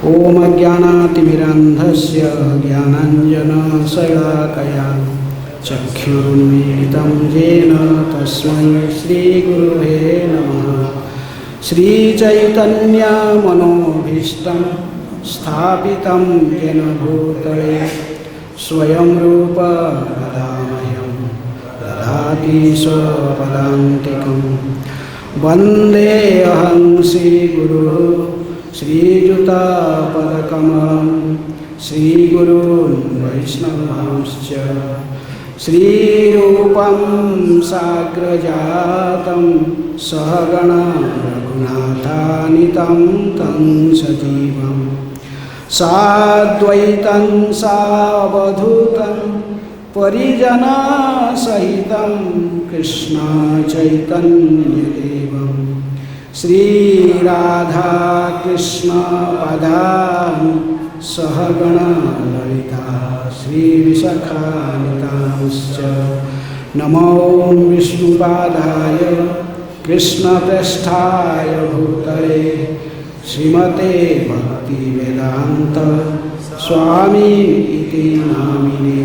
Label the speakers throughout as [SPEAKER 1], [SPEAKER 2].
[SPEAKER 1] ओम ज्ञानातिमिरान्धस्य ज्ञानाञ्जनशलाकया चक्षुरुन्मीलितं येन तस्मै श्रीगुरुवे नमः। श्रीचैतन्यमनोभीष्टं स्थापितं येन भूतले स्वयं रूप वदामह्यं ददाति स्वपदान्तिकं। वन्देऽहं श्रीगुरुः श्रीयुतापदकमलं श्रीगुरून् वैष्णवांश्च। श्रीरूपं साग्रजातं सहगणा रघुनाथान्वितं तं सजीवं साद्वैतं सावधूतं परिजनसहितं कृष्ण चैतन्यदेवं श्रीराधा कृष्ण पदान् सहगणा ललिता श्रीविशाखान्वितांश्च। नमो विष्णुपादाय कृष्णप्रेष्ठाय भूतले श्रीमते भक्तिवेदान्त स्वामिनिति नामिने।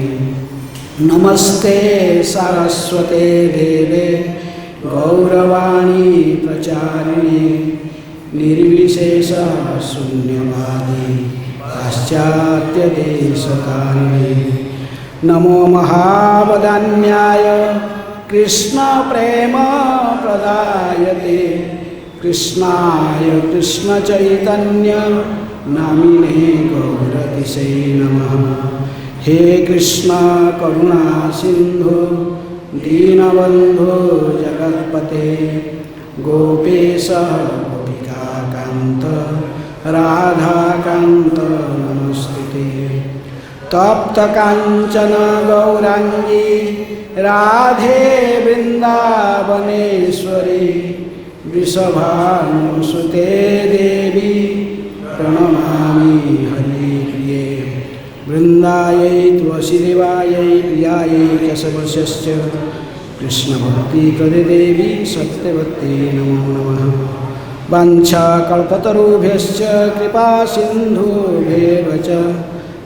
[SPEAKER 1] नमस्ते सारस्वते देवे गौरवाणी प्रचारिणे निर्विशेष शून्यवादी पाश्चात्यदेशकारिणे। नमो महावदान्याय कृष्ण प्रेम प्रदायते कृष्णाय कृष्ण चैतन्य नामिने गौरतिसे नमः। हे कृष्ण करुणा सिंधु दीनबंधु जगत्पते गोपेश गोपिकाकांत राधाकांत नमस्ते। तप्त कांचन गौरांगी राधे वृंदावनेश्वरी वृषभानुसुते देवी प्रणमामि हरिप्रिये। वृंदायै तुलसीदेवायै प्रियायै केशवस्यश्च कृष्णभक्तिकृते देवी सत्यवत्यै नमो नमः। वाञ्छाकल्पतरुभ्यश्च कृपा सिन्धुभ्येव च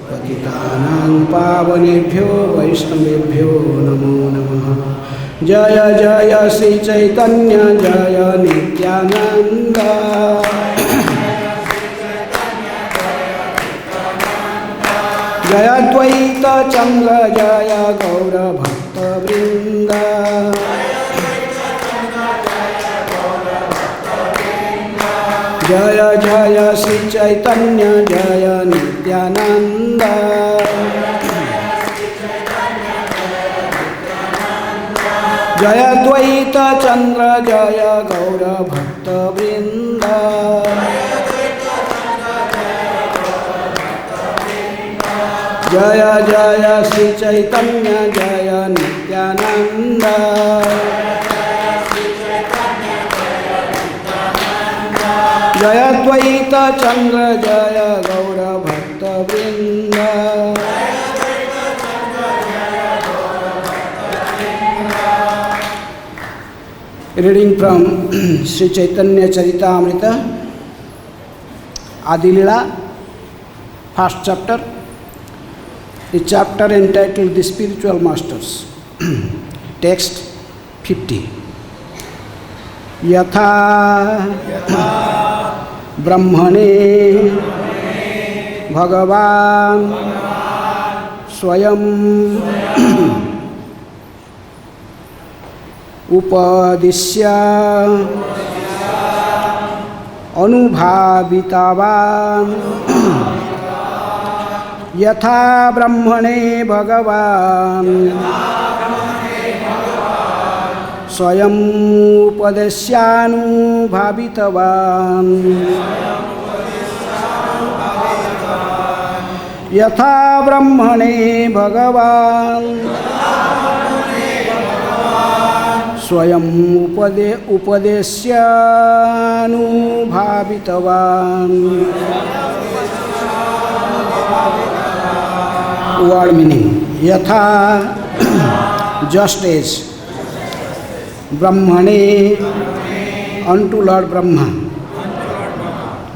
[SPEAKER 1] पतितानां पावनेभ्यो वैष्णवेभ्यो नमो नमः। जय जय श्री चैतन्य जय नित्यानंद जय द्वैत चंद्र जय गौर भक्तवृंद। जय जय श्री चैतन्य जय नित्यानंद जय द्वैत चंद्र जय गौर भक्तवृंद। जय जय श्री चैतन्य जय नित्यानंद जय द्वैत चंद्र जय गौर भक्तवृंद। Reading from Sri Chaitanya Charitamrita, Adilila, first chapter. The chapter entitled The Spiritual Masters. Text 50. Yathā brahmaṇe bhagavān svayam upadiśya anubhāvitavān yathā brahmaṇe bhagavān svayam upadiśyānubhāvitavān yathā brahmaṇe bhagavān svayam upadiśyānubhāvitavān. Word meaning: yathā, just as, brahmaṇe, unto Lord Brahma,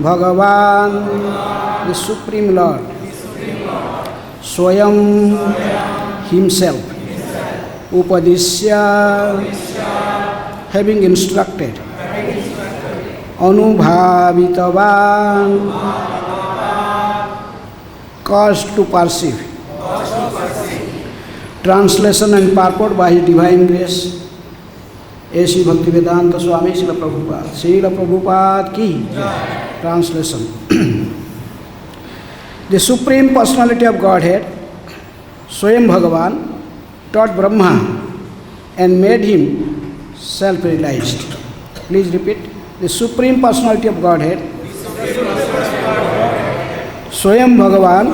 [SPEAKER 1] bhagavān, the Supreme Lord, svayam, himself, upadiśya, having instructed, anubhāvitavān, caused to perceive. Translation and purport by His Divine Grace, A.C. Bhaktivedanta Swami Śrīla Prabhupada. Śrīla Prabhupada ki translation. The Supreme Personality of Godhead, Swayam Bhagavān, taught Brahma and made him self-realized. Please repeat. The Supreme Personality of Godhead, Swayam Bhagavān,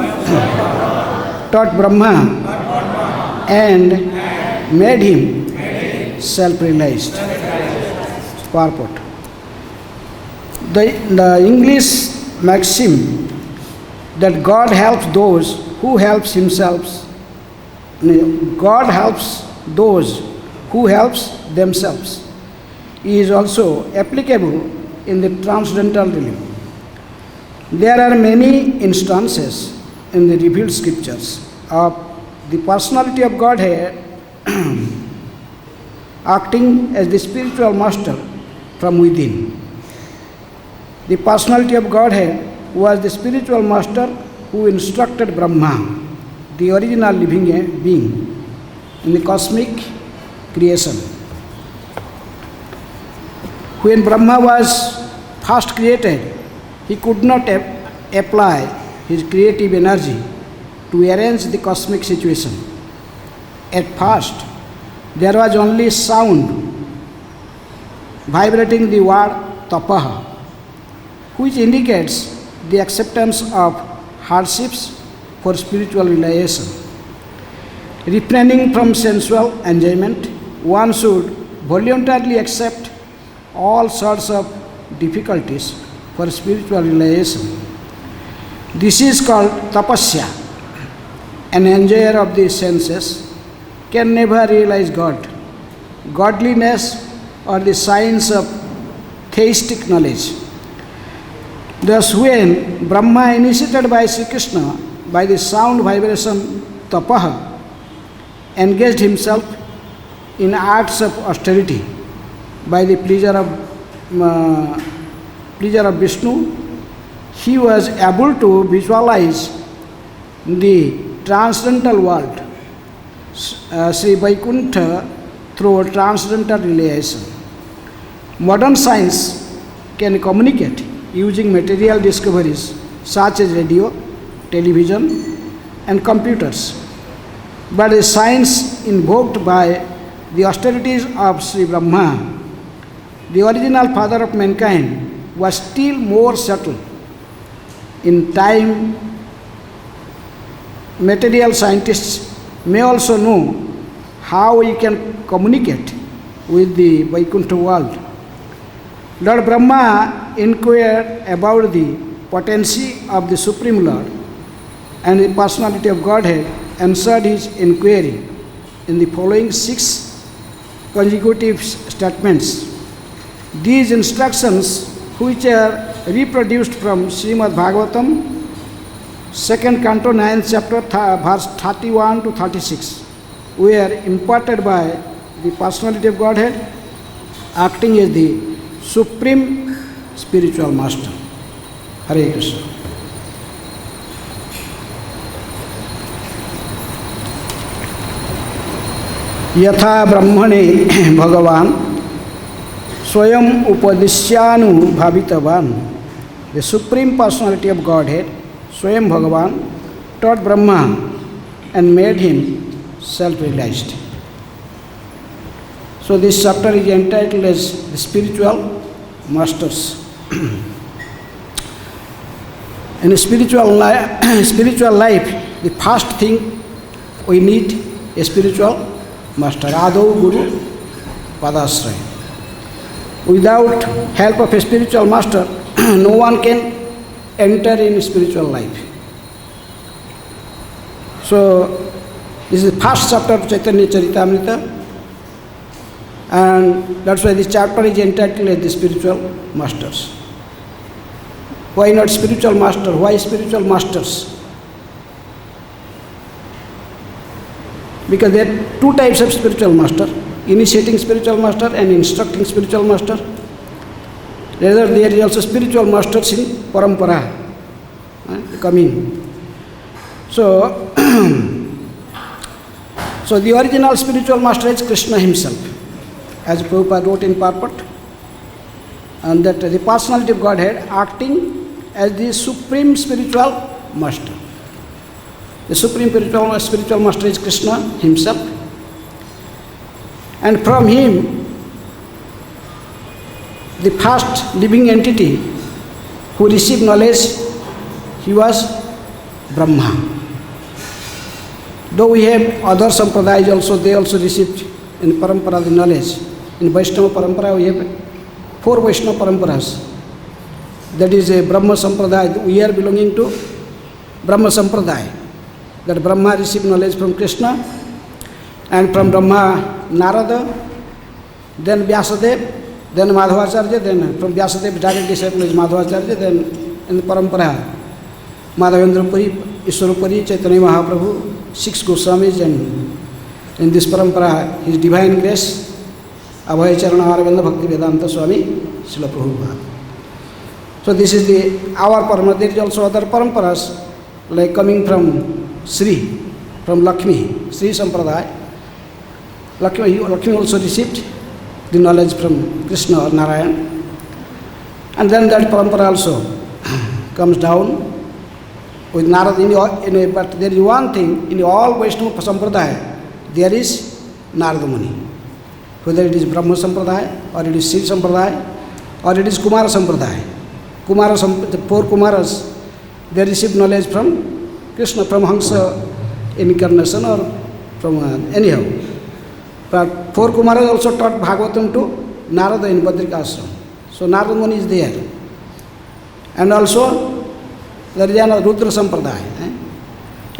[SPEAKER 1] taught Brahma and made him self-realized. Purport. The English maxim that God helps those who helps himself, God helps those who helps themselves, is also applicable in the transcendental realm. There are many instances in the revealed scriptures of the personality of Godhead acting as the spiritual master from within. The personality of Godhead was the spiritual master who instructed Brahmā, the original living being, in the cosmic creation. When Brahma was first created, he could not apply his creative energy to arrange the cosmic situation. At first, there was only sound vibrating the word tapa, which indicates the acceptance of hardships for spiritual realization. Refraining from sensual enjoyment, one should voluntarily accept all sorts of difficulties for spiritual realization. This is called tapasya. An enjoyer of the senses can never realize God, godliness, or the science of theistic knowledge. Thus, when Brahma, initiated by Śrī Kṛṣṇa by the sound vibration tapa, engaged himself in acts of austerity by the pleasure of Viṣṇu, he was able to visualize the transcendental world, Śrī Vaikuṇṭha, through transcendental realization. Modern science can communicate using material discoveries such as radio, television, and computers. But the science invoked by the austerities of Śrī Brahmā, the original father of mankind, was still more subtle. In time, material scientists may also know how we can communicate with the Vaikuṇṭha world. Lord Brahmā inquired about the potency of the Supreme Lord, and the personality of Godhead answered his inquiry in the following 6 consecutive statements. These instructions, which are reproduced from Śrīmad-Bhāgavatam, 2nd Canto, 9th chapter, verse 31 to 36, were imparted by the personality of Godhead, acting as the supreme spiritual master. Hare Krishna. Yathā brahmaṇe bhagavān svayam upadiśyānubhāvitavān. The Supreme Personality of Godhead, Swayam Bhagavān, taught Brahma and made him self-realized. So this chapter is entitled as the Spiritual Masters. In a spiritual life, the first thing we need a spiritual master. Adau Guru Padasraya. Without help of a spiritual master, no one can enter in spiritual life. So this is the first chapter of Chaitanya Charitamrita, and that's why this chapter is entitled as the Spiritual Masters. Why not spiritual master? Why spiritual masters? Because there are two types of spiritual master, initiating spiritual master and instructing spiritual master. Rather, there is also spiritual masters in parampara coming. So, so the original spiritual master is Krishna himself, as Prabhupada wrote in Purport, and that the personality of Godhead acting as the supreme spiritual master. The supreme spiritual master is Krishna himself, and from him, the first living entity who received knowledge, he was Brahma. Though we have other sampradayas also, they also received in parampara the knowledge. In Vaishnava parampara we have 4 Vaishnava paramparas. That is a Brahma sampradaya. We are belonging to Brahma sampradaya. That Brahma received knowledge from Krishna, and from Brahma Narada, then Vyasadeva, then Madhavacharya, then from Vyasadeva direct disciple is Madhavacharya, then in the parampara Madhavendra Puri, Ishwara Puri, Chaitanya Mahaprabhu, 6 Goswamis, and in this parampara His Divine Grace, Abhay Charana Aravinda Bhakti Vedanta Swami, Srila Prabhupada. So this is our parampara. There is also other paramparas, like coming from Śrī, from Lakshmi, Śrī Sampradaya. Lakshmi also received the knowledge from Krishna or Narayan. And then that parampara also comes down with Narada. But there is one thing, in all Vaishnava Sampradaya, there is Narada Muni. Whether it is Brahma Sampradaya, or it is Śrī Sampradaya, or it is Kumara Sampradaya. The 4 Kumaras, they received knowledge from Krishna, from Hamsa incarnation, or from anyhow. But 4 Kumaras also taught Bhagavatam to Narada in Badrika Ashram. So Narada Muni is there. And also there is another Rudra Sampradaya.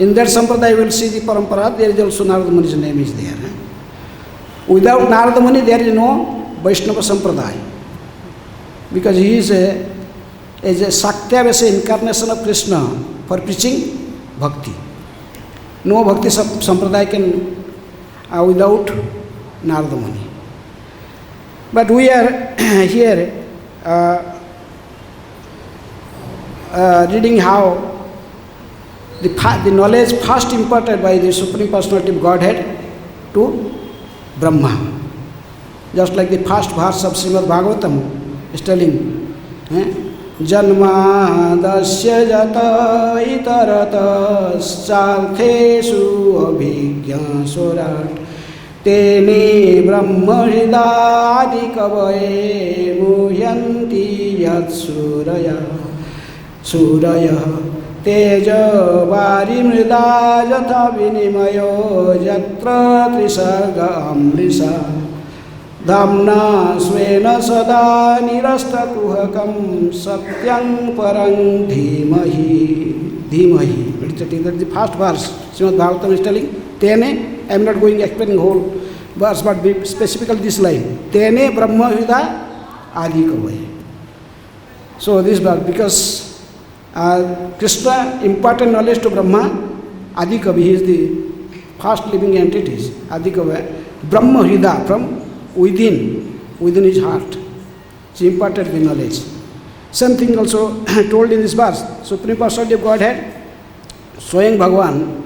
[SPEAKER 1] In that Sampradaya you will see the parampara, there is also Narada Muni's name is there. Without Narada Muni there is no Vaishnava Sampradaya. Because he is a Saktya incarnation of Krishna for preaching bhakti. No bhakti sampradaya can without Narada Muni. But we are here reading how the knowledge first imparted by the Supreme Personality of Godhead to Brahma. Just like the first verse of Śrīmad-Bhāgavatam is telling, Janmadasya jata itarataschartheshu abhijñāsurat tene brahma hridādi kavaye muhyanti yat suraya teja vari mrida yatha vinimayo yatra trisarga amrisa Dhamna svena sada nirasta kuhakam satyam parang dhimahi. That is the first verse. Śrīmad-Bhāgavatam is telling, Tene, I am not going explaining whole verse, but specifically this line. Tene brahma hridāya adi kavaye. So this verse, because Krishna imparted knowledge to Brahma, Adi Kavi, he is the first living entities, Adi Kavaye. Brahma hridāya, from within his heart. She imparted the knowledge. Same thing also told in this verse. Supreme Personality of Godhead, svayam bhagavān,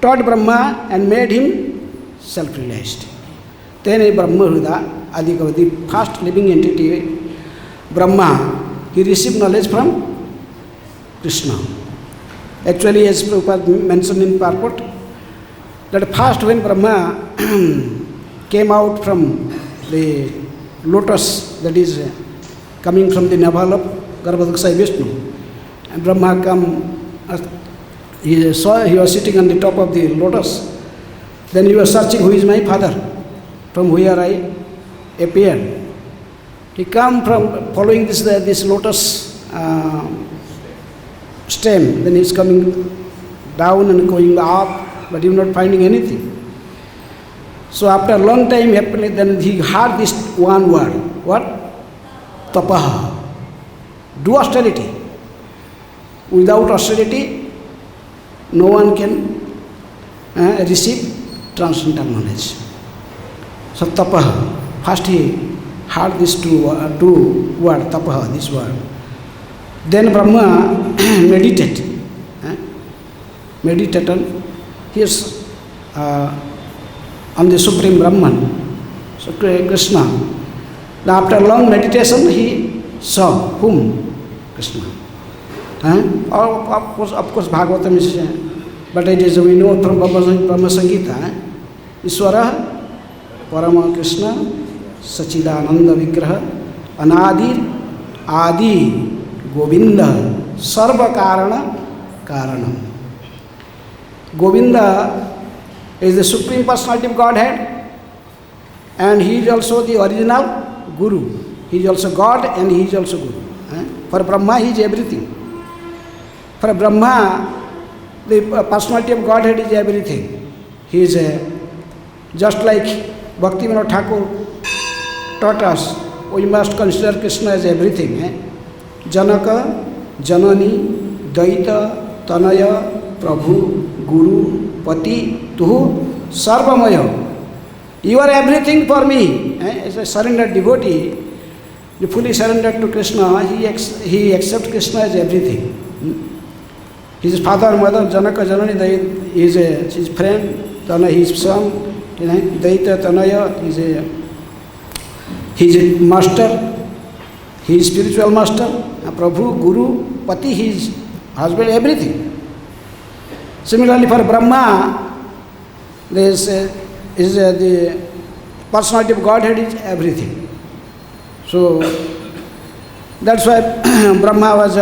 [SPEAKER 1] taught Brahma and made him self-realized. Tene Brahma hridāya adi kavaye. The first living entity, Brahma, he received knowledge from Krishna. Actually, as Prabhupada mentioned in Purport, that first when Brahma came out from the lotus, that is coming from the navel of Garbhadaksha Viṣṇu, and Brahma he saw he was sitting on the top of the lotus. Then he was searching, who is my father, from where I appeared. He come from following this lotus stem. Then he is coming down and going up, but he is not finding anything. So after a long time happened, then he heard this one word. What? Tapa. Do austerity. Without austerity, no one can receive transcendental knowledge. So tapa, first he heard this two word, tapa, this word. Then Brahma meditated on his on the Supreme Brahman, Śrī Kṛṣṇa. Now after long meditation he saw whom? Krishna. Of course Bhagavatam is, but it is, we know from Brahma Samhita, Ishvara Parama Krishna Sachidananda Vigraha Anadir Adi Govinda Sarva Karana Karanam. Govinda is the Supreme Personality of Godhead, and he is also the original Guru. He is also God and he is also Guru. For Brahma, he is everything. For Brahma, the personality of Godhead is everything. He is just like Bhaktivinoda Thakur taught us, we must consider Krishna as everything. Janaka, Janani, Daita, Tanaya, Prabhu, Guru, Pati, Tuhu, Sarvamaya. You are everything for me. As a surrendered devotee, the fully surrendered to Krishna, he accepts Krishna as everything. His father, mother, Janaka, Janani, his friend, Tana, his son, Daita, Tanaya, his master, his spiritual master, Prabhu, Guru, Pati, his husband, everything. Similarly, for Brahma, the personality of Godhead is everything. So that's why Brahma was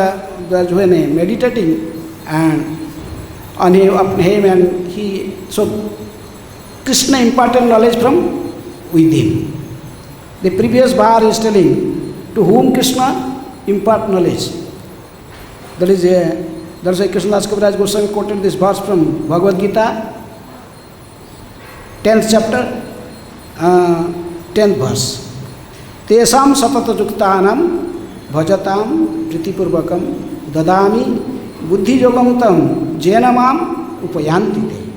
[SPEAKER 1] when meditating and on him, and so Krishna imparted knowledge from within. The previous bar is telling to whom Krishna impart knowledge. That's why Krishnadas Kaviraj Goswami quoted this verse from Bhagavad Gita, 10th chapter, 10th verse. Tesam satatayuktanam bhajatam pritipurvakam dadami buddhi yogamtam jenamam upayanti te.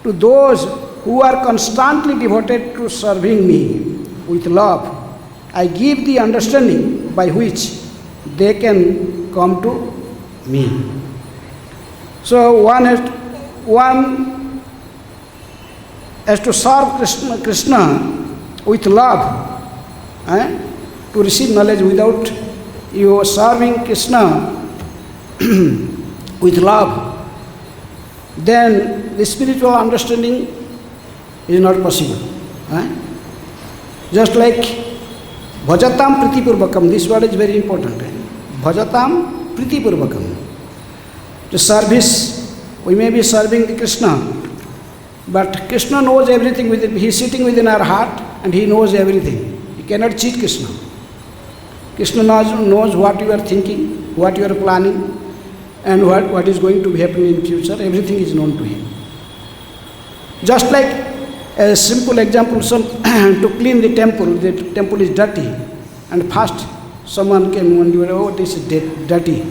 [SPEAKER 1] To those who are constantly devoted to serving me with love, I give the understanding by which they can come to me. So one has to serve Krishna with love, to receive knowledge. Without you serving Krishna with love, then the spiritual understanding is not possible. Just like bhajatam pritipurvakam, this word is very important. Bhajatam pritipurvakam. To service, we may be serving the Krishna, but Krishna knows everything within. He is sitting within our heart and he knows everything. You cannot cheat Krishna. Krishna knows what you are thinking, what you are planning, and what is going to be happening in future. Everything is known to him. Just like a simple example, to clean the temple is dirty, and first someone came and you know, oh, this is dirty.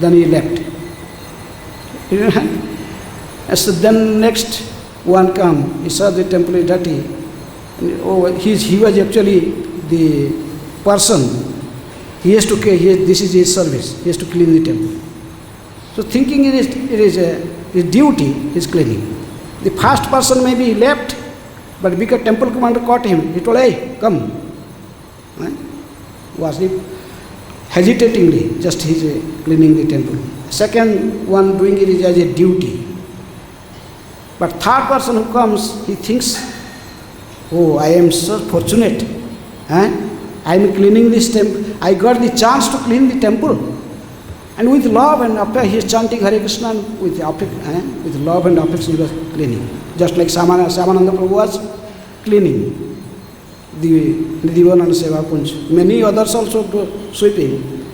[SPEAKER 1] Then he left. So then next one come, he saw the temple is dirty. And, oh, he was actually the person. He has to care. This is his service. He has to clean the temple. So thinking it is his duty, his cleaning. The first person maybe left, but because temple commander caught him, he told, hey, come. Was he hesitatingly, just he is cleaning the temple. Second one doing it is as a duty. But third person who comes, he thinks, oh, I am so fortunate. I am cleaning this temple. I got the chance to clean the temple. And with love and affection, he is chanting Hare Krishna with love and affection he was cleaning. Just like Samananda Prabhu was cleaning the Divan and Seva Kunj. Many others also do sweeping.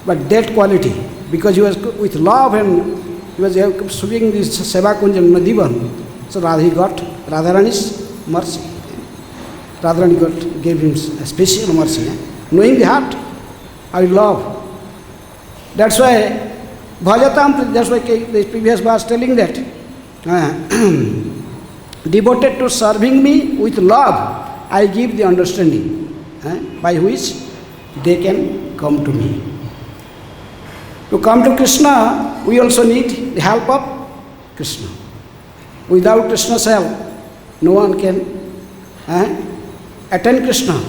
[SPEAKER 1] But that quality, because he was with love and he was sweeping this Seva Kunj and Divan, so he got Radharani's mercy. Radharani gave him a special mercy. Knowing the heart, I love. That's why bhajatam, that's why the previous verse telling that devoted to serving me with love, I give the understanding by which they can come to me. To come to Krishna, we also need the help of Krishna. Without Krishna's help, no one can attain Krishna.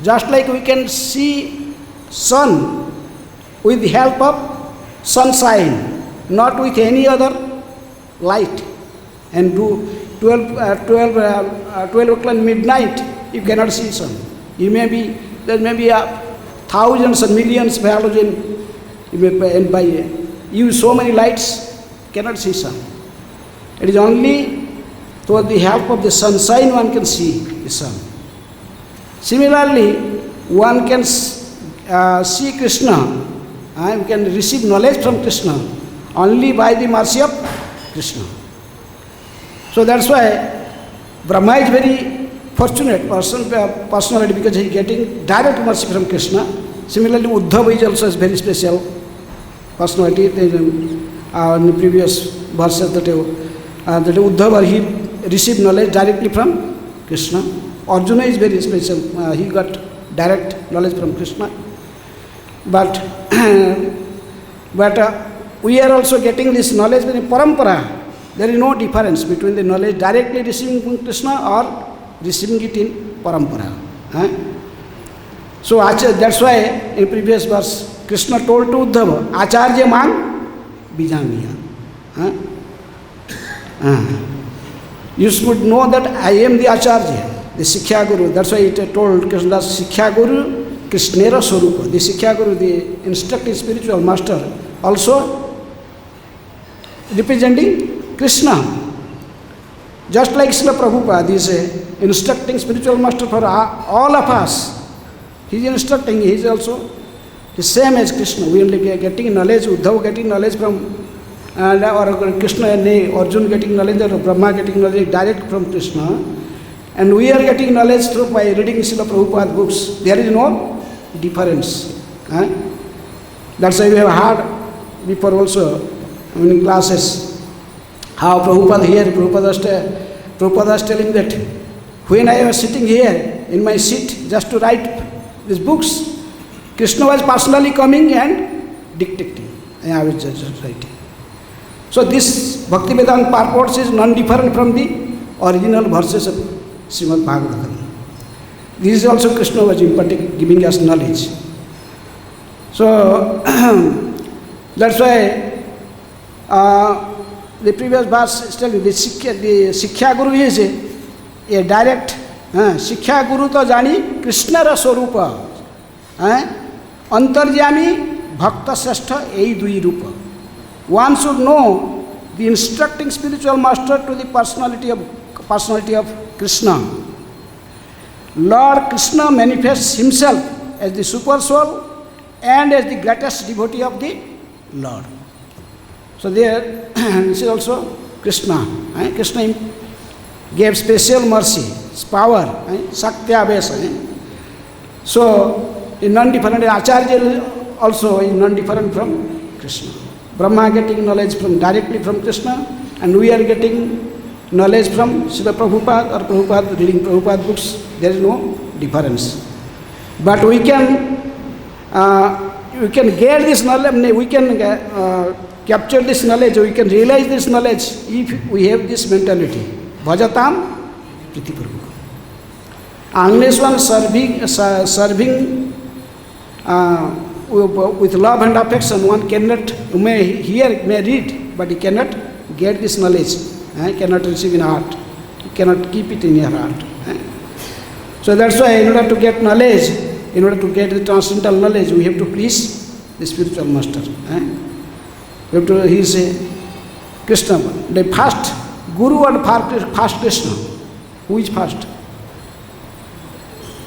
[SPEAKER 1] Just like we can see sun with the help of sunshine, not with any other light. And do 12 o'clock midnight, you cannot see sun. There may be thousands and millions of halogen. And by use so many lights, cannot see sun. It is only through the help of the sunshine one can see the sun. Similarly, one can see Krishna, and can receive knowledge from Krishna only by the mercy of Krishna. So that's why Brahma is very fortunate personality, because he is getting direct mercy from Krishna. Similarly, Uddhava is also a very special personality. In the previous verses that Uddhava, he received knowledge directly from Krishna. Arjuna is very special. He got direct knowledge from Krishna. But we are also getting this knowledge in parampara. There is no difference between the knowledge directly receiving from Krishna or receiving it in parampara. So that's why in previous verse Krishna told to Uddhava, Acharya man bijamiya. You should know that I am the Acharya, the Sikhya Guru. That's why it told Krishna, Sikhya Guru Krishnera Swarupa. The Sikhya Guru, the instructed spiritual master, also representing Krishna. Just like Srila Prabhupada is instructing spiritual master for all of us. He is instructing, he is also the same as Krishna. We only getting knowledge, Uddhava getting knowledge from, or Krishna and Arjuna getting knowledge, or Brahma getting knowledge direct from Krishna. And we are getting knowledge through by reading Srila Prabhupada books. There is no difference. That's why we have heard before also in classes how Prabhupada here, Prabhupada is telling that when I was sitting here in my seat just to write these books, Krishna was personally coming and dictating, and I was just writing. So this Bhakti-Vedanta purports is non-different from the original verses of Śrīmad-Bhāgavatam. This is also Krishna was imparting, giving us knowledge. So that's why the previous verse is telling the Sikhya Guru is a direct Sikhya Guru to jani Krishna ra swarupa antaryami bhakta srestha ei dui rupa. One should know the instructing spiritual master to the personality of Krishna. Lord Krishna manifests himself as the super soul and as the greatest devotee of the Lord. So there, this is also Krishna. Krishna gave special mercy, power, Saktya Abhesa. So, in non-different, Acharya also is non-different from Krishna. Brahma getting knowledge directly from Krishna, and we are getting knowledge from Srila Prabhupada or Prabhupada, reading Prabhupada books. There is no difference. But we can get this knowledge, we can capture this knowledge, we can realize this knowledge if we have this mentality. Bhajatam pritipurvakam. Unless one serving with love and affection, one may hear, may read, but he cannot get this knowledge. Cannot receive in heart. He cannot keep it in your heart. So that's why in order to get knowledge, in order to get the transcendental knowledge, we have to please the spiritual master. We have to, he is Krishna. The first Guru and first Krishna. Who is first?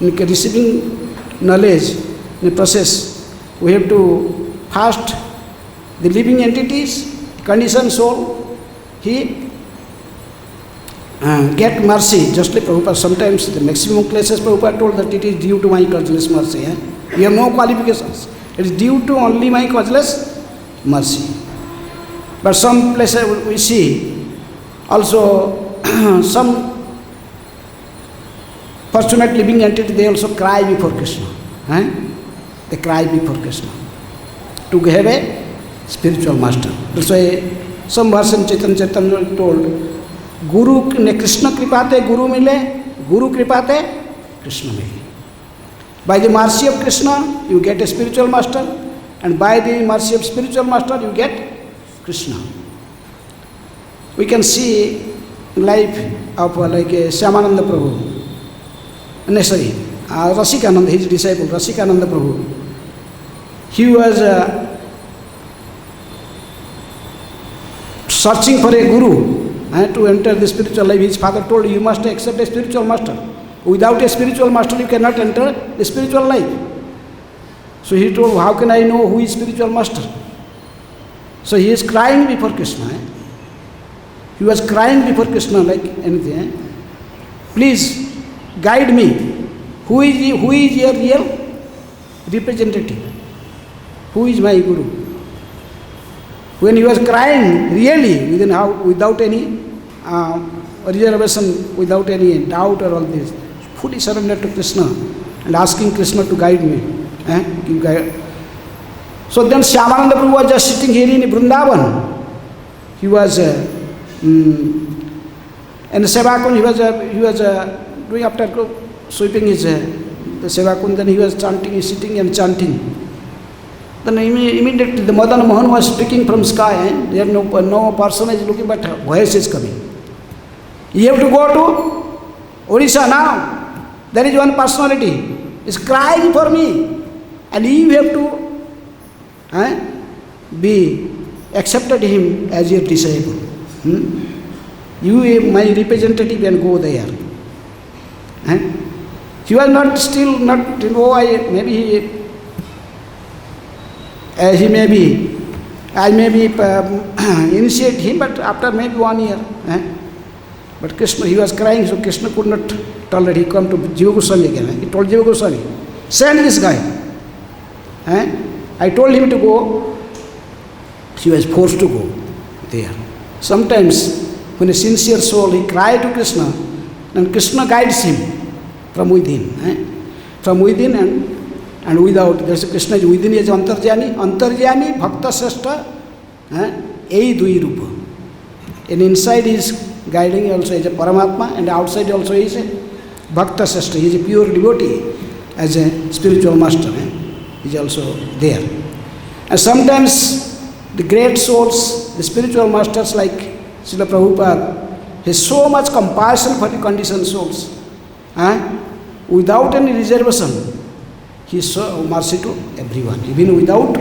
[SPEAKER 1] In receiving knowledge, in the process, we have to first the living entities, conditioned soul, he get mercy. Just like Prabhupada, sometimes the maximum cases Prabhupada told that it is due to my causeless mercy. You have no qualifications. It is due to only my causeless mercy. But some places we see also some fortunate living entity, they also cry before Krishna. They cry before Krishna to have a spiritual master. That's why some verse in Chaitanya told, Guru ne Krishna kripate Guru mile, Guru kripate Krishna mile. By the mercy of Krishna, you get a spiritual master, and by the mercy of spiritual master, you get Krishna. We can see life of like Shyamananda Prabhu. Rasikananda, his disciple, Rasikananda Prabhu. He was searching for a guru to enter the spiritual life. His father told him, you must accept a spiritual master. Without a spiritual master, you cannot enter the spiritual life. So he told, how can I know who is spiritual master? So he is crying before Krishna. He was crying before Krishna like anything. Please guide me. Who is your real representative? Who is my guru? When he was crying, really, without any reservation, without any doubt or all this, fully surrendered to Krishna and asking Krishna to guide me. So then Shyamananda Prabhu was just sitting here in Vrindavan. He was in Sevakun, he was doing after sweeping his the Sevakun, then he was chanting, sitting and chanting. Then immediately the Madan Mohan was speaking from sky. There no person is looking, but voice is coming. You have to go to Odisha now. There is one personality is crying for me, and you have to be accepted him as your disciple. You, my representative, and go there. He was I may be initiate him, but after maybe 1 year. But Krishna, he was crying, so Krishna could not tolerate. He come to Jiva Goswami again. He told Jiva Goswami, send this guy. I told him to go. He was forced to go there. Sometimes, when a sincere soul, he cried to Krishna, and Krishna guides him from within. From within and without. There's a Krishna is within, is Antarjani. Antarjani, Bhakta Srashta, Ei Dui Rupa. And inside is guiding also is a Paramatma, and outside also is a Bhakta Srashta. He is a pure devotee as a spiritual master. He is also there. And sometimes the great souls, the spiritual masters like Srila Prabhupada, has so much compassion for the conditioned souls. Without any reservation, he saw mercy to everyone, even without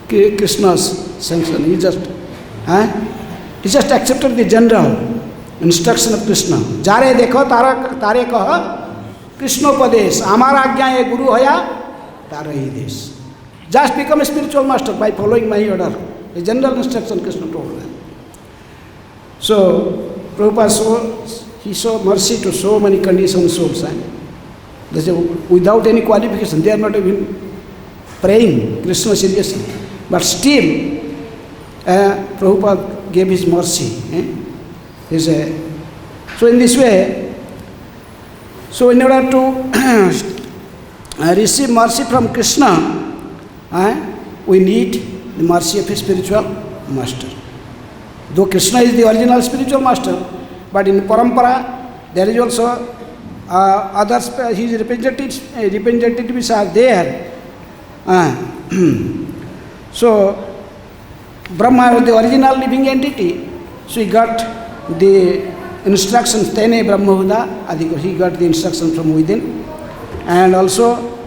[SPEAKER 1] Krishna's sanction. He just accepted the general instruction of Krishna. Jare dekho tare kaha Krishnopadesh, amar agya ye guru hoya tare hi desh. Just become a spiritual master by following my order. A general instruction Krishna told them. So Prabhupada he saw mercy to so many conditioned souls. Without any qualification, they are not even praying Krishna seriously. But still, Prabhupada gave his mercy. So in this way, so in order to receive mercy from Krishna, we need the mercy of a spiritual master. Though Krishna is the original spiritual master, but in Parampara, there is also others, his representatives are there. So, Brahma was the original living entity, so he got the instructions, Tene Brahmahuda Adhiko, he got the instructions from within, and also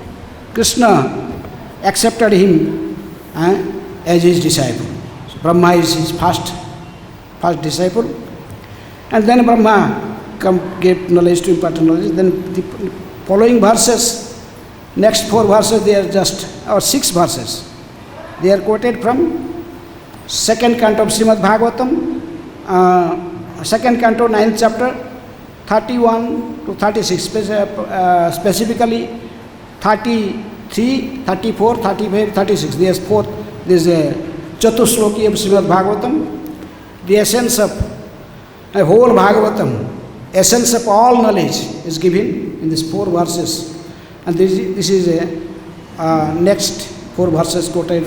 [SPEAKER 1] Krishna accepted him as his disciple. So Brahma is his first disciple, and then Brahma gave knowledge to imparted knowledge. Then the following verses, next 4 verses, they are just, or 6 verses, they are quoted from 2nd canto of Śrīmad-Bhāgavatam, 2nd canto, 9th chapter, 31 to 36, specifically 33, 34, 35, 36. There's Chatusloki of Śrīmad-Bhāgavatam, the essence of a whole Bhagavatam, essence of all knowledge is given in these 4 verses. And this is a next 4 verses quoted,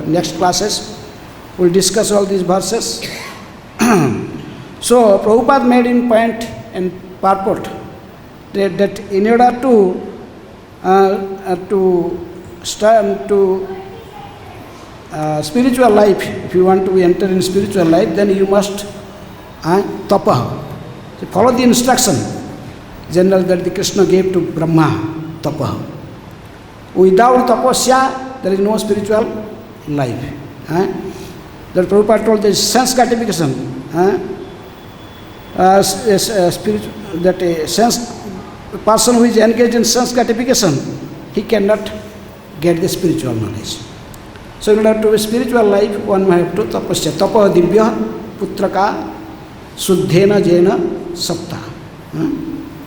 [SPEAKER 1] next classes. We'll discuss all these verses. So, Prabhupada made in point and purport that in order to spiritual life, if you want to enter in spiritual life, then you must tapa. So follow the instruction general that the Krishna gave to Brahma, tapa. Without tapasya, there is no spiritual life. That Prabhupada told there is sense gratification. That a person who is engaged in sense gratification, he cannot get the spiritual knowledge. So in order to have spiritual life, one may have to tapasya. Tapa divya putraka suddhena jena sapta.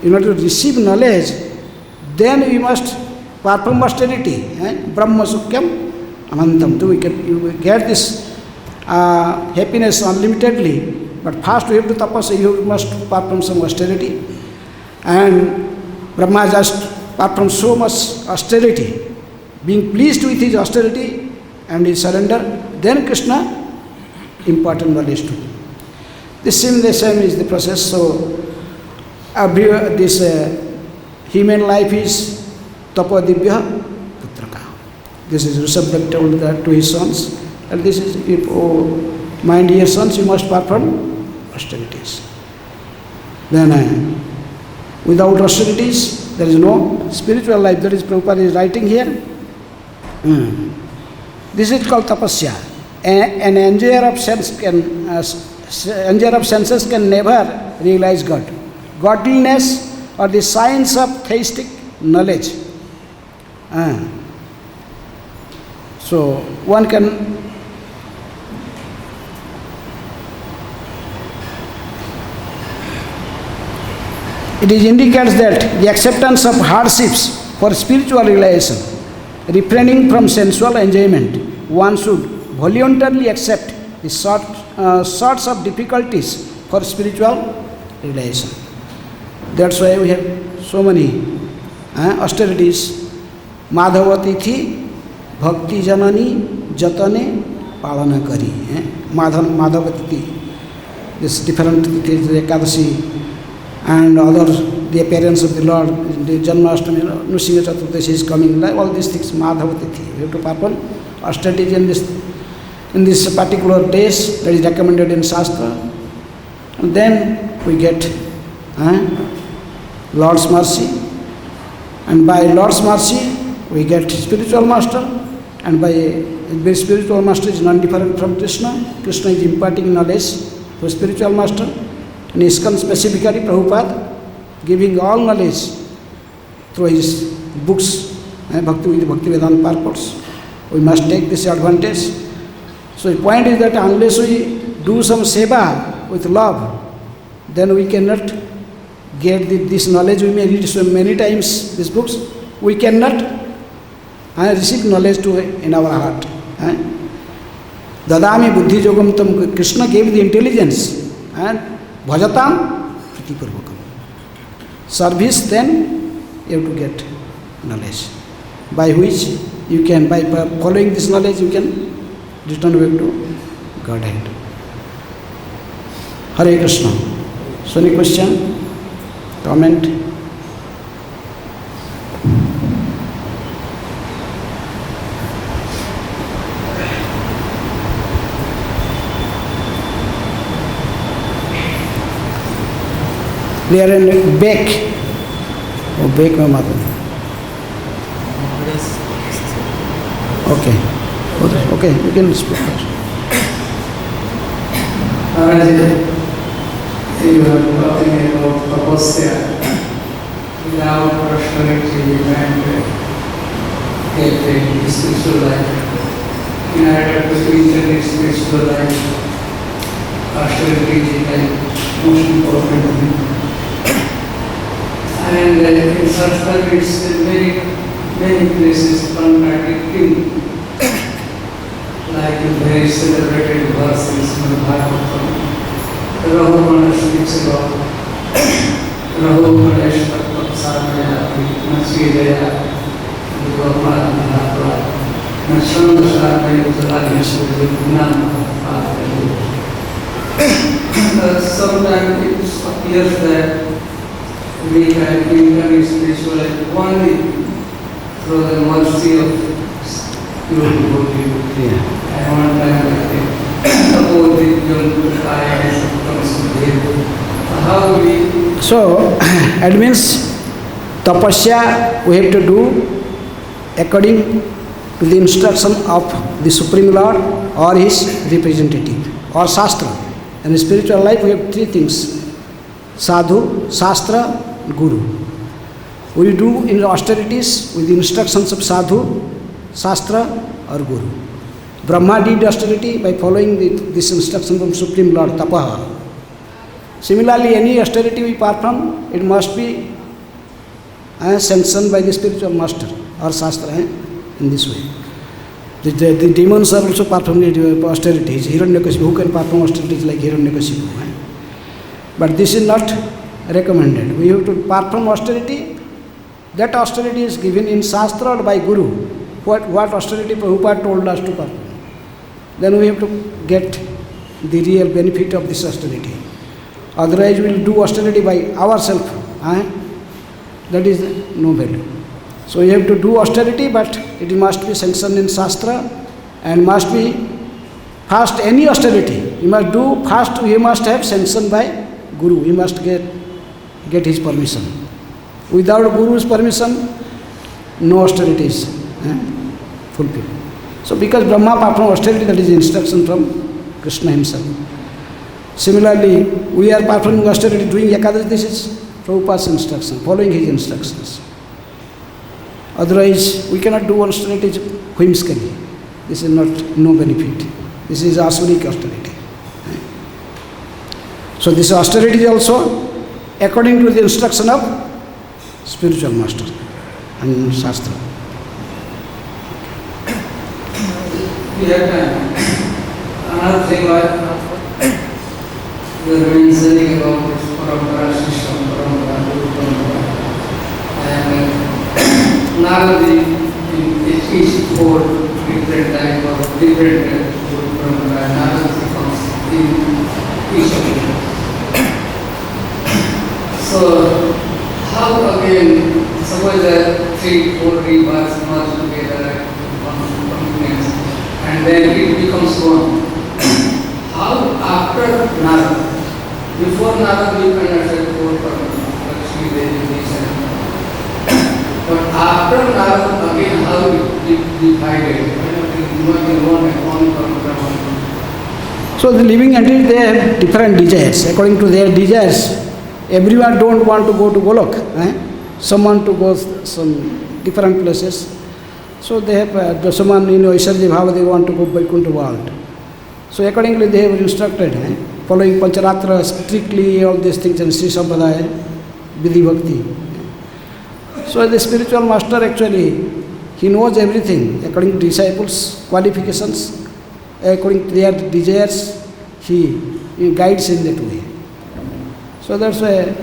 [SPEAKER 1] In order to receive knowledge, then we must perform austerity. Brahma sukyam anantam. You will get this happiness unlimitedly. But first we have to tapasya, you must perform some austerity. And Brahma just performed so much austerity. Being pleased with his austerity and his surrender, then Krishna imparted knowledge to him. The same is the process. So, this human life is tapa divya putraka. This is Rishabh told that to his sons. And this is, my dear sons, you must perform austerities. Then, without austerities, there is no spiritual life. That is Prabhupada is writing here. This is called tapasya. An enjoyer of senses can never realize God. Godliness or the science of theistic knowledge. So one can it indicates that the acceptance of hardships for spiritual realization, refraining from sensual enjoyment, one should voluntarily accept the sorts of difficulties for spiritual realization. That's why we have so many austerities. Madhavatithi, bhakti janani, jatane, palana kari. Madhavatithi, this different things, the Ekadashi and others, the appearance of the Lord, the Janmashtami, Nrsimha Chaturdashi is coming, all these things, Madhavatithi. We have to perform austerities in this particular days that is recommended in Shastra. And then we get Lord's mercy. And by Lord's mercy, we get spiritual master. And by spiritual master is non-different from Krishna. Krishna is imparting knowledge to spiritual master. And ISKCON specifically, Prabhupada, giving all knowledge through his books, Bhakti with Bhaktivedanta purports. We must take this advantage. So the point is that unless we do some seva with love, then we cannot get this knowledge. We may read so many times these books, we cannot receive knowledge in our heart. Dadami buddhi yogam tam. Krishna gave the intelligence and bhajatam pritipurvakam. Service, then you have to get knowledge, by which you can, by following this knowledge, you can return back to Godhead. Hare Krishna. So any question, comment? They are in bake. Oh, bake my mother. Okay. Okay, you can speak.
[SPEAKER 2] You are talking about tapasya without austerity and getting spiritual life. In order to enter spiritual life, austerity is the most important thing. And in Saraswati, it's many places contradicting. like a very celebrated verse in Śrīmad-Bhāgavatam. Rahumana speaks about Rahumana Shvattam Sarvayati Nasvidaya Brahmaṇa Nashanda Sarvaya Utalanyasya Sometimes it appears that we can become spiritual only through the mercy of pure devotee. And one time
[SPEAKER 1] so, it means tapasya we have to do according to the instruction of the Supreme Lord or his representative or Shastra. In spiritual life we have three things: sadhu, Shastra, Guru. We do in austerities with the instructions of sadhu, Shastra or Guru. Brahma did austerity by following this instruction from Supreme Lord, tapa. Similarly, any austerity we perform, it must be sanctioned by the spiritual master or Shastra in this way. The demons are also performing austerities. Hiranyakashipu, who can perform austerities like Hiranyakashipu? But this is not recommended. We have to perform austerity. That austerity is given in Shastra or by Guru. What austerity Prabhupada told us to perform. Then we have to get the real benefit of this austerity. Otherwise we will do austerity by ourselves. That is no value. So you have to do austerity, but it must be sanctioned in Shastra and must be first any austerity. You must do first, you must have sanctioned by Guru. You must get his permission. Without Guru's permission, no austerity is fulfilled. So because Brahma performed austerity, that is instruction from Krishna himself. Similarly, we are performing austerity, doing Ekadashi, this is Prabhupada's instruction, following his instructions. Otherwise, we cannot do austerity whimsically. This is no benefit. This is asuric austerity. So this austerity is also according to the instruction of spiritual master and Shastra.
[SPEAKER 2] We have another thing we are mentioning about this parampara system, and now it is four different types of different parampara, now it comes in each of them. So, how again, suppose that 3-4 rebirths merge together and then it becomes one. How after Narada? Before Narada we can say 4 parampara, Śrī Vaikuṇṭha. But after Narada again how it divided? One parampara.
[SPEAKER 1] So the living entities, they have different desires. According to their desires, everyone don't want to go to Golok. Some want to go some different places. So they have, someone in Śrī they want to go Vaikuṇṭha world. So accordingly they have instructed, following Pancharatra strictly, all these things, and Śrī Sampradaya, Vidhi Bhakti. So the spiritual master actually, he knows everything according to disciples' qualifications, according to their desires, he guides in that way. So that's why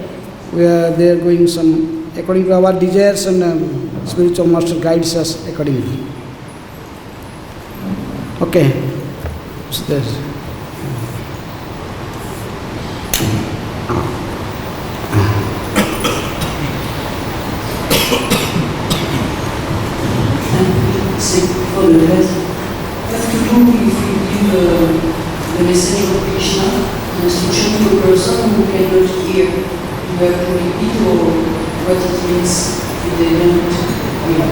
[SPEAKER 1] they are going some, according to our desires, and spiritual master guides us accordingly. Okay. So there's
[SPEAKER 3] for the rest, what to do if we give the message of Krishna, an instruction to a person who cannot hear? You have to repeat or what it means if they don't hear?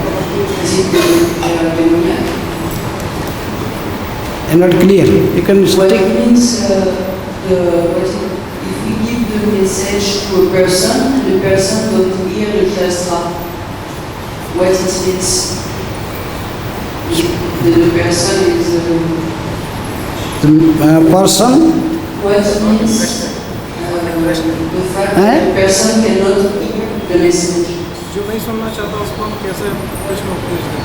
[SPEAKER 3] Is it they are demoniac?
[SPEAKER 1] I'm not clear. You can
[SPEAKER 3] What
[SPEAKER 1] stick.
[SPEAKER 3] it means, if we give the message to a person and the person don't hear the shastra, what it means? The person is
[SPEAKER 1] The person,
[SPEAKER 3] what means the fact that the person cannot hear the message.
[SPEAKER 4] जो नहीं सुनना चाहता उसको हम कैसे कृष्ण उपदेश दें?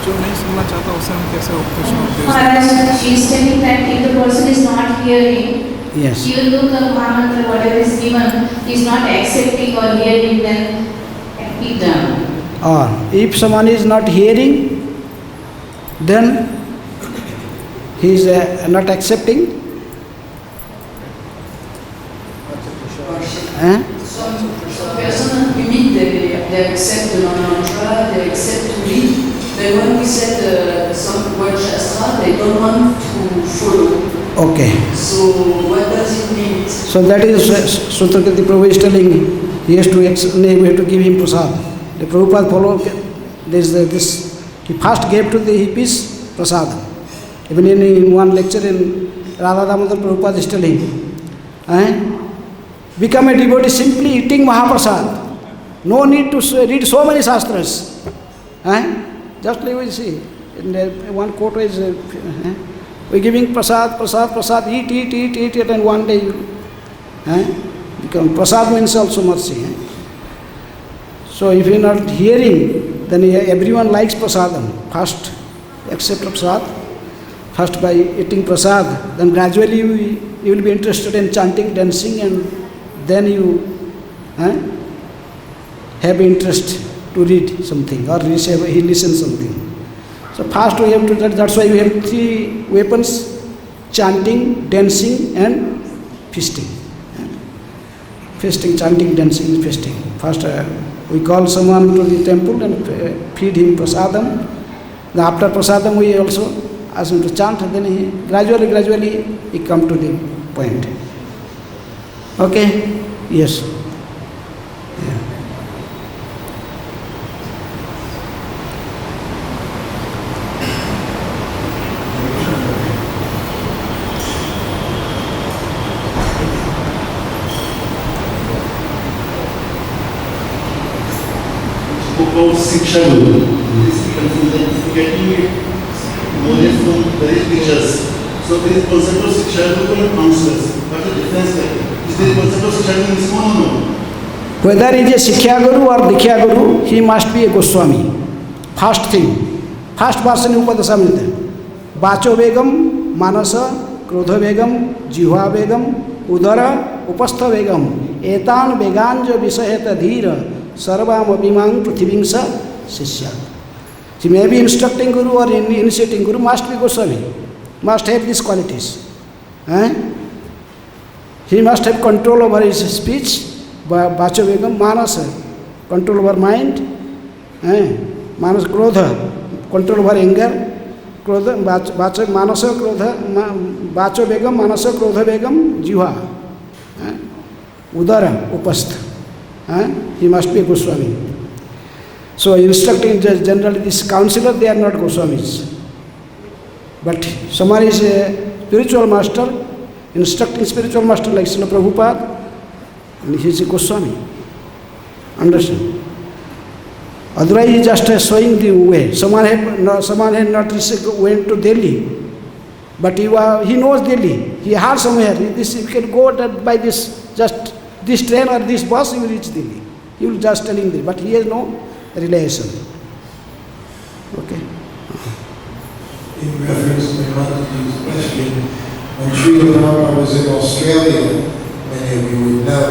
[SPEAKER 4] जो नहीं सुनना चाहता उसे हम कैसे प्रश्न उपदेश दें?
[SPEAKER 5] Maharaj, she is telling that if the person is not hearing,
[SPEAKER 1] Yes.
[SPEAKER 5] even though the Mahamantra, whatever is given, is not accepting or hearing, then be done.
[SPEAKER 1] Or if someone is not hearing, then he is not accepting.
[SPEAKER 3] Some person unique, they accept the mantra, they accept to read. Then when we said some word shastra, they don't want to follow.
[SPEAKER 1] Okay.
[SPEAKER 3] So what does it mean?
[SPEAKER 1] So that is Sutrakriti Prabhu is telling, he has to we have to give him prasad. The Prabhupada followed this, he first gave to the hippies prasad. Even in one lecture in Radha Damodar, Prabhupada is telling, become a devotee simply eating Mahaprasad. No need to read so many shastras. Just leave it, see. In one quote is, we're giving prasad, eat, and one day you become. Prasad means also mercy. So if you're not hearing, then everyone likes prasadam. First, accept prasad. First by eating prasad, then gradually you will be interested in chanting, dancing, and then you have interest to read something or listen something. So first we have to, that's why we have three weapons: chanting, dancing, and feasting. Feasting, chanting, dancing, feasting. First we call someone to the temple and feed him prasadam. Then after prasadam we also ask him to chant, and then he gradually he come to the point. Okay? Yes.
[SPEAKER 6] About Shiksha Guru. Getting knowledge from various teachers. So there is concept of Shiksha Guru and counselors. What is the difference there? Is there a concept of Shiksha Guru in this one or no?
[SPEAKER 1] Whether he is a Sikkha Guru or Diksha Guru, he must be a Goswami. First thing. First person Upadisya Vacho Begam, Manasa, Krodha Begam, Jihva Begam, Udara, Upastha Begam, Etan Beganja Visaheta Dhira, Sarvam Abhimang Prithivingsa Sishya. He may be instructing Guru or initiating Guru, must be Goswami, must have these qualities. He must have control over his speech, Vacho Begam, Manasa, control over mind, Manas Krodha, control over anger, Krodha, Vacho, Manasa, Krodha, Vacho Begam, Manasa, Krodha Begam, Jihva, Udara, Upastha. He must be a Goswami. So instructing generally this counselor, they are not Goswamis. But someone is a spiritual master, instructing spiritual master like Srila Prabhupada, and he is a Goswami. Understand? Otherwise he is just showing the way. Someone had not went to Delhi, but he knows Delhi. He heard somewhere, you can go by this, just this train or this bus, you will reach Delhi. He will just telling this, but he has no relation. Okay.
[SPEAKER 7] In reference to Manju's question, when Śrī Brahmā was in Australia, many of you would know,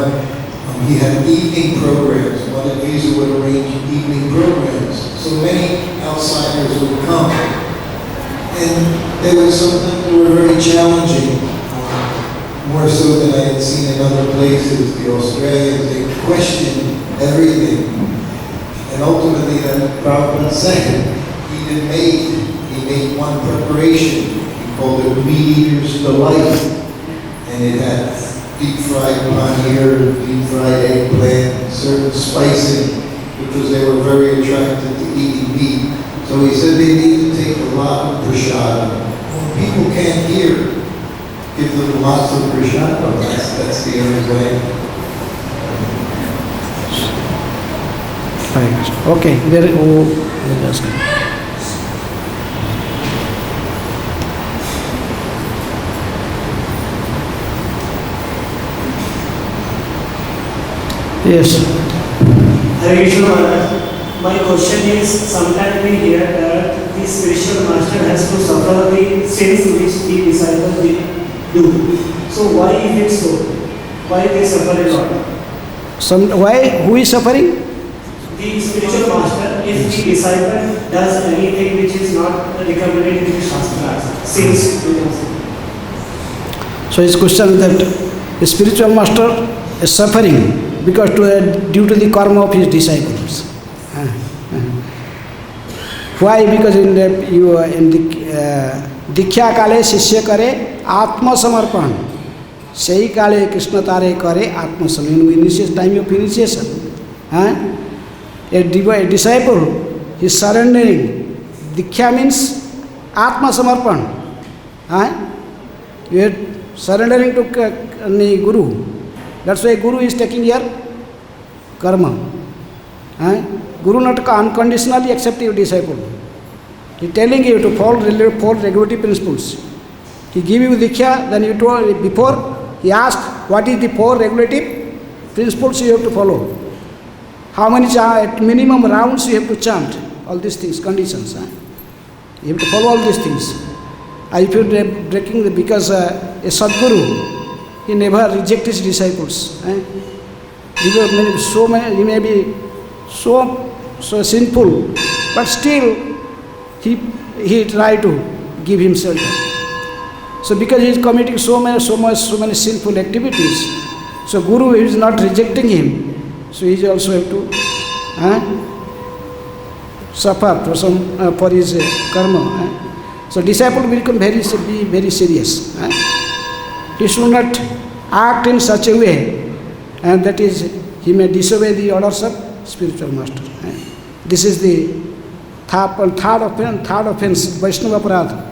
[SPEAKER 7] he had evening programs. Mother Teresa would arrange evening programs. So many outsiders would come. And there was something that were very challenging. More so than I had seen in other places. The Australians, they questioned everything. And ultimately, then Prabhupada said, he made one preparation. He called it Meat Eater's Delight. And it had deep fried paneer, deep fried eggplant, certain spicing, because they were very attracted to eating meat. So he said they need to take a lot of prasad. When people can't hear, give them lots of prasad. That's the only way.
[SPEAKER 1] Okay, yes.
[SPEAKER 8] Hare Krishna Maharaj. My question is, sometimes we hear that the spiritual master has to suffer the sins which the disciples do. So why is it so? Why they suffer a lot?
[SPEAKER 1] Why? Who is suffering?
[SPEAKER 8] The spiritual master, if the disciple does anything which is not recommended in the Shastras, sins.
[SPEAKER 1] So his question is that the spiritual master is suffering because due to the karma of his disciples. Why? Because in the Diksha Kale Shishya Kare Atma Samarpan. Sei Kale Krishna Tare Kare Atma Samarpan. Initiation, time of initiation. A disciple is surrendering. Diksha means Atma Samarpan. You are surrendering to the Guru. That's why Guru is taking your karma. Guru not unconditionally accept your disciple. He is telling you to follow regulative principles. He give you Diksha, then you told before he asked what is the 4 regulative principles you have to follow. How many minimum rounds you have to chant. All these things, conditions. You have to follow all these things. If you are breaking because a Sadguru, he never rejects his disciples. He may be so sinful, but still he try to give himself. So because he is committing so many sinful activities, so Guru is not rejecting him, so he also have to suffer for his karma. So disciple will become very serious. He should not act in such a way, and that is he may disobey the orders of spiritual master. This is the third offense, Vaishnava Aparadha.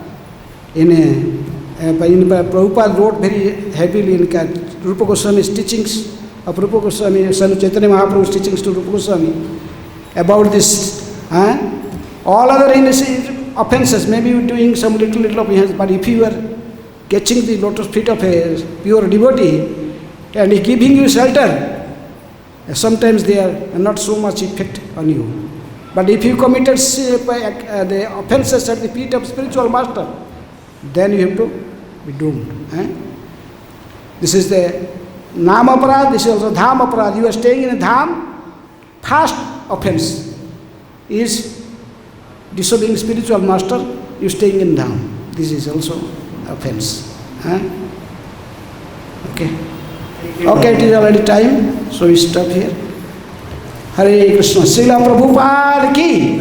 [SPEAKER 1] Prabhupada wrote very heavily in Rupa Goswami's teachings of Rupa Goswami, Son Chaitanya Mahaprabhu's teachings to Rupa Goswami about this. All other offenses, maybe you are doing some little offense, but if you are catching the lotus feet of a pure devotee and he giving you shelter, sometimes they are not so much effect on you. But if you committed the offenses at the feet of spiritual master, then you have to be doomed. This is the Nam Aparad, this is also Dham Aparad. You are staying in a Dham, first offense is disobeying spiritual master, you are staying in Dham. This is also offense. Okay. Okay, it is already time, so we stop here. Hare Krishna. Srila Prabhupada ki